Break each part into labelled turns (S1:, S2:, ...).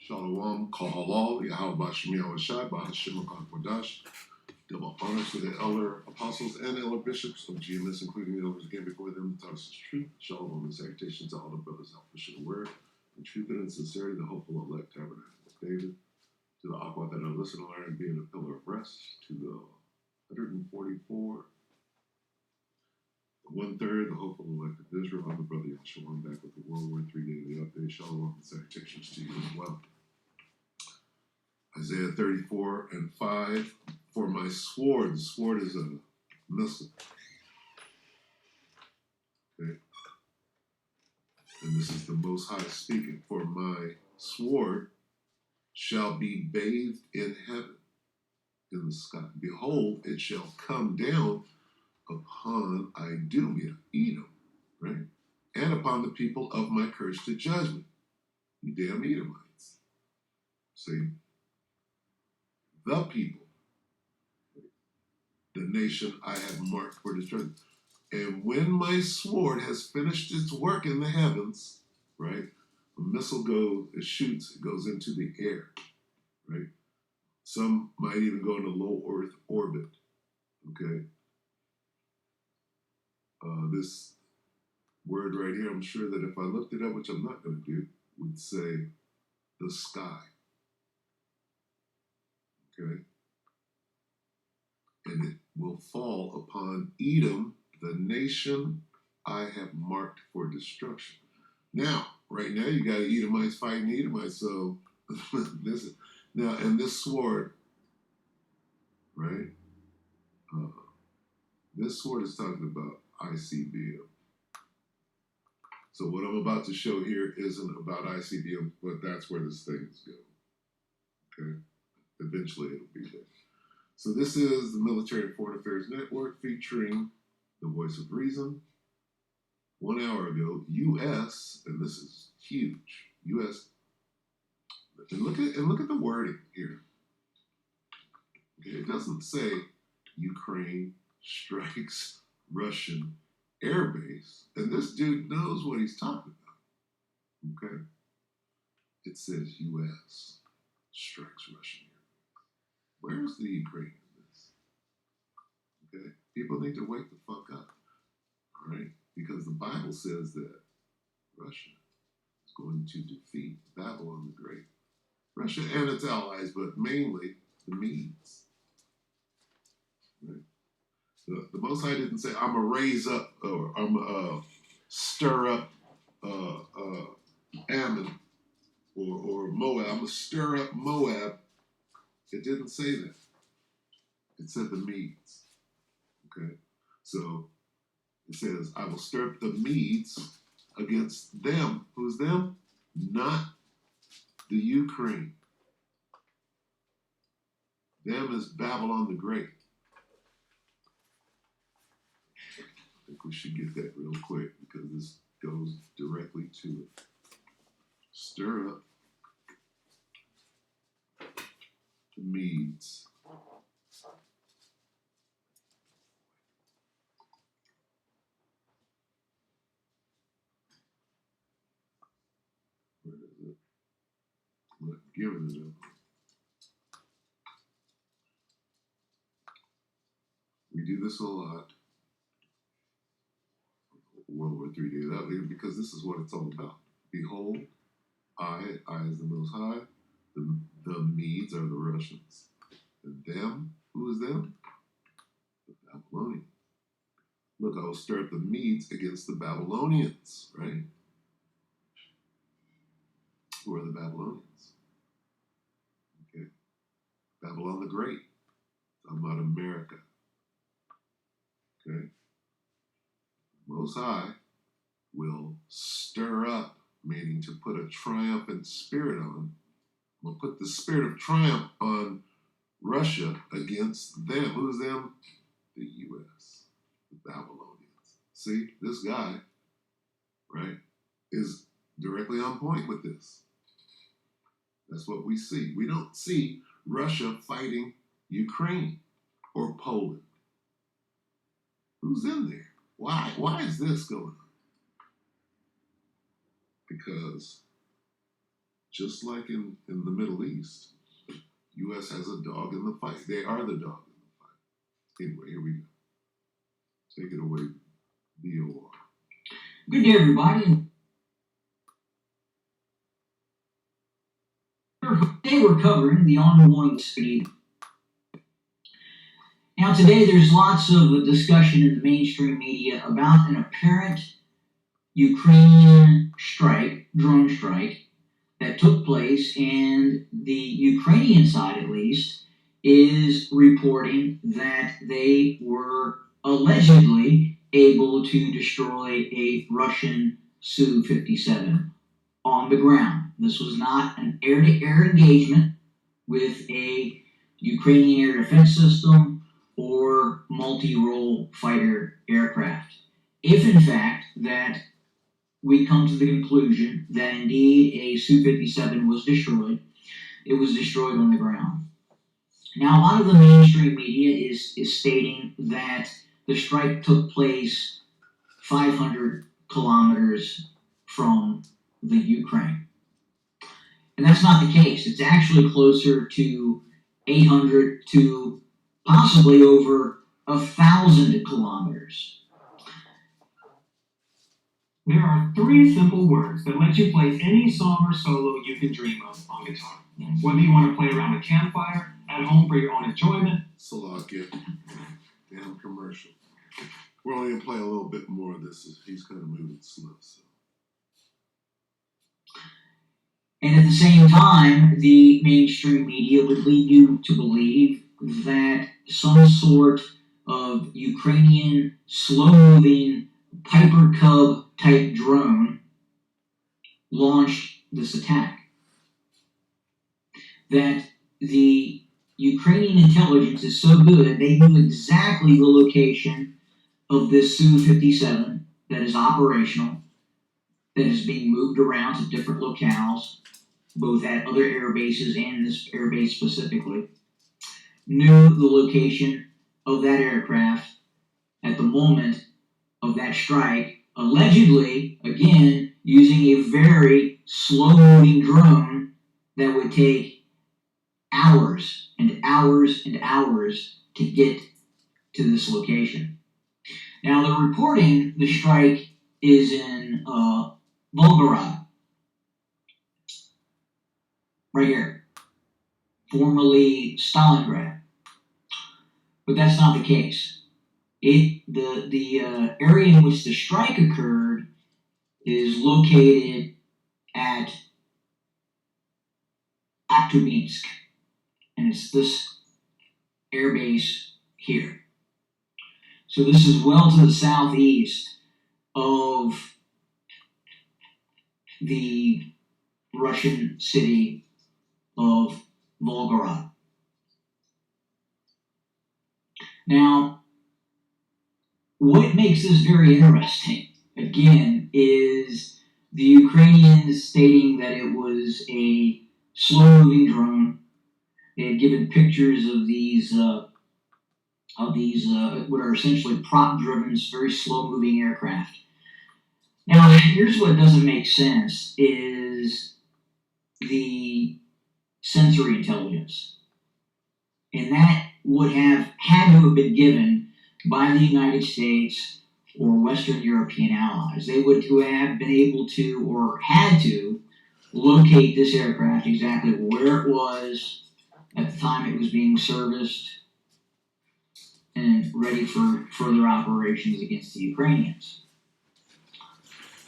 S1: Shalom, Kahalal, Yahweh Shemi Awashai, Bahashim Kodash. Double honors to the elder apostles and elder bishops of GMS, including the elders again before them, the us truth. Shalom and salutations to all the brothers out pushing the word in truth and in sincerity, the hopeful elect tabernacle of David. To the aqua that are listening, learn, and being a pillar of rest. To the 144, the 1/3, the hopeful elect of Israel. I'm the brother Yahshua. I'm back with the WW3 Daily update. Shalom and salutations to you as well. Isaiah 34:5. For my sword, the sword is a missile. Okay. And this is the Most High speaking. For my sword shall be bathed in heaven, in the sky. Behold, it shall come down upon Idumea, Edom, right? And upon the people of my curse to judgment. You damn Edomites. See? The people, the nation I have marked for destruction. And when my sword has finished its work in the heavens, right? A missile goes, it shoots, it goes into the air, right? Some might even go into low Earth orbit, okay? This word right here, I'm sure that if I looked it up, which I'm not going to do, would say the sky, okay? And it will fall upon Edom, the nation I have marked for destruction. Now, right now, you got Edomites fighting Edomites, so this is, now, and this sword, right? This sword is talking about ICBM. So what I'm about to show here isn't about ICBM, but that's where this thing's go, okay? Eventually it'll be there. So this is the Military and Foreign Affairs Network featuring the voice of reason. 1 hour ago, U.S., and this is huge, U.S., and look at the wording here. Okay, it doesn't say Ukraine strikes Russian air base, and this dude knows what he's talking about, okay? It says U.S. strikes Russian air base. Where's the Ukraine in this? Okay, people need to wake the fuck up, all right? Because the Bible says that Russia is going to defeat Babylon the Great. Russia and its allies, but mainly the Medes. Right? The Most High didn't say, I'm going to raise up, or I'm going to stir up Ammon or Moab. I'm going to stir up Moab. It didn't say that. It said the Medes. Okay? So it says, I will stir up the Medes against them. Who's them? Not the Ukraine. Them is Babylon the Great. I think we should get that real quick because this goes directly to it. Stir up the Medes. Where is it? I'm not giving it up. We do this a lot. WW3 Daily, because this is what it's all about. Behold, I is the Most High. The Medes are the Russians. And them, who is them? The Babylonians. Look, I will stir up the Medes against the Babylonians, right? Who are the Babylonians? Okay. Babylon the Great. Talking about America. Okay. Most High will stir up, meaning to put a triumphant spirit on. We'll put the spirit of triumph on Russia against them. Who's them? The U.S., the Babylonians. See, this guy, right, is directly on point with this. That's what we see. We don't see Russia fighting Ukraine or Poland. Who's in there? Why is this going on? Because just like in the Middle East, U.S. has a dog in the fight. They are the dog in the fight. Anyway, here we go. Take it away, BOR.
S2: Good day, everybody. Today we're covering the ongoing city. Now today there's lots of discussion in the mainstream media about an apparent Ukrainian strike, drone strike, that took place, and the Ukrainian side at least is reporting that they were allegedly able to destroy a Russian Su-57 on the ground. This was not an air-to-air engagement with a Ukrainian air defense system or multi-role fighter aircraft. If in fact that we come to the conclusion that indeed a Su-57 was destroyed, it was destroyed on the ground. Now, a lot of the mainstream media is stating that the strike took place 500 kilometers from the Ukraine. And that's not the case. It's actually closer to 800 to possibly over 1,000 kilometers.
S3: There are 3 simple words that let you play any song or solo you can dream of on guitar. Whether you want to play around a campfire, at home for your own enjoyment.
S1: Salakia. Damn commercial. We're only going to play a little bit more of this. He's kind of moving slow. So.
S2: And at the same time, the mainstream media would lead you to believe that some sort of Ukrainian slow-moving Piper Cub type drone launched this attack. That the Ukrainian intelligence is so good, they knew exactly the location of this Su-57 that is operational, that is being moved around to different locales, both at other air bases and this air base specifically, knew the location of that aircraft at the moment of that strike, allegedly, again, using a very slow-moving drone that would take hours and hours and hours to get to this location. Now, they're reporting the strike is in Volgograd, right here, formerly Stalingrad. But that's not the case. The area in which the strike occurred is located at Aktubinsk, and it's this air base here. So this is well to the southeast of the Russian city of Volgograd. Now, what makes this very interesting, again, is the Ukrainians stating that it was a slow-moving drone. They had given pictures of these what are essentially prop-driven, very slow-moving aircraft. Now, here's what doesn't make sense: is the sensory intelligence, and that would have had to have been given by the United States or Western European allies. They would have been able to, or had to, locate this aircraft exactly where it was at the time it was being serviced and ready for further operations against the Ukrainians.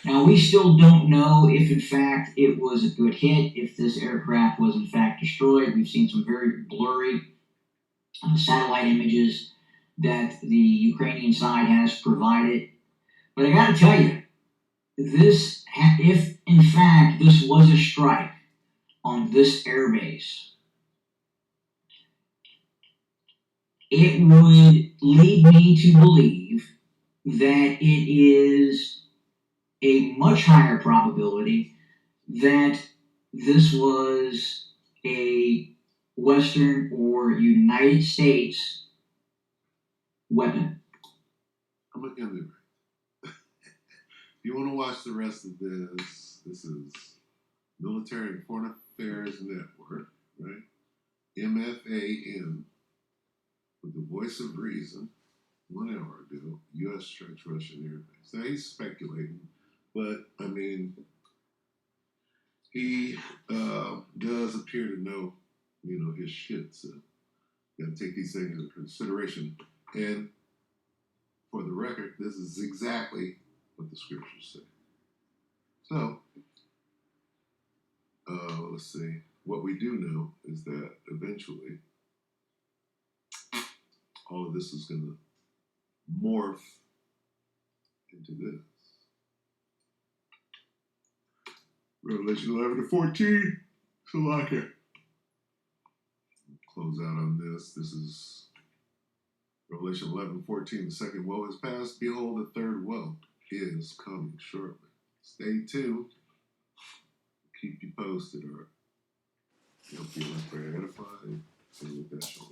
S2: Now, we still don't know if, in fact, it was a good hit, if this aircraft was, in fact, destroyed. We've seen some very blurry satellite images that the Ukrainian side has provided. But I got to tell you, if, in fact, this was a strike on this airbase, it would lead me to believe that it is a much higher probability that this was a Western or United States weapon.
S1: I'm going to get it right. If you want to watch the rest of this is Military and Foreign Affairs Network, right? MFAN, with the Voice of Reason, 1 hour ago, U.S. strikes Russian airbase. Now he's speculating, but I mean, he does appear to know, his shit. So you got to take these things into consideration. And for the record, this is exactly what the scriptures say. So let's see. What we do know is that eventually all of this is going to morph into this. Revelation 11-14. Salaka. Close out on this. This is Revelation 11-14. The second woe is past. Behold, the third woe is coming shortly. Stay tuned. Keep you posted, or you'll feel like we're edified. And with that, shalom.